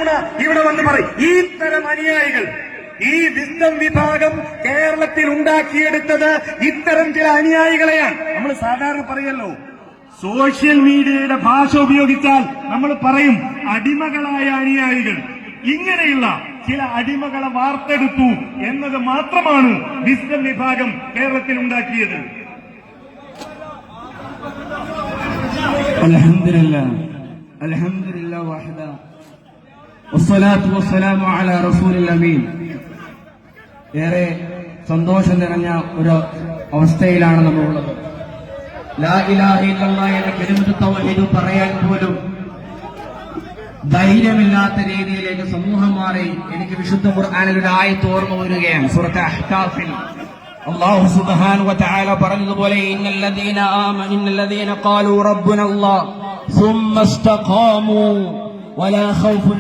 എന്ന് ഇവിടെ വന്ന് പറയും. ഈ തരം അനുയായികൾ, ഈ വിസ്ഡം വിഭാഗം കേരളത്തിൽ ഉണ്ടാക്കിയെടുത്തത് ഇത്തരം ചില അനുയായികളെയാണ്. നമ്മൾ സാധാരണ പറയല്ലോ, സോഷ്യൽ മീഡിയയുടെ ഭാഷ ഉപയോഗിച്ചാൽ നമ്മൾ പറയും അടിമകളായ അനുയായികൾ. ഇങ്ങനെയുള്ള ചില അടിമകളെ വാർത്തെടുത്തു എന്നത് മാത്രമാണ് വിസ്ഡം വിഭാഗം കേരളത്തിൽ ഉണ്ടാക്കിയത്. അൽഹംദുലില്ലാഹ് അൽഹംദുലില്ലാഹ് വഹദ വസ്സലാത്തു വസ്സലാമു അലാ റസൂലിൽ അമീൻ. ഏറെ സന്തോഷം നിറഞ്ഞ ഒരു അവസ്ഥയിലാണ് നമ്മളുള്ളത്. ലാ ഇലാഹ ഇല്ലല്ലാഹ് എന്ന കലിമത്ത് തൗഹീദ് പറയാൻ പോലും ധൈര്യമില്ലാത്ത രീതിയിലേക്ക് സമൂഹം മാറി. എനിക്ക് വിശുദ്ധ ഖുർആനിൽ ഒരു ആയത്ത് ഓർമ്മ വരികയാണ്. സൂറത്ത് അഹ്കാഫിൽ അല്ലാഹു സുബ്ഹാനഹു വ തആല പറഞ്ഞതുപോലെ ഇന്നല്ലദീന ഖാലൂ റബ്ബുനല്ലാഹ് സുമ്മ ഇസ്തഖാമൂ വലാ ഖൗഫുൻ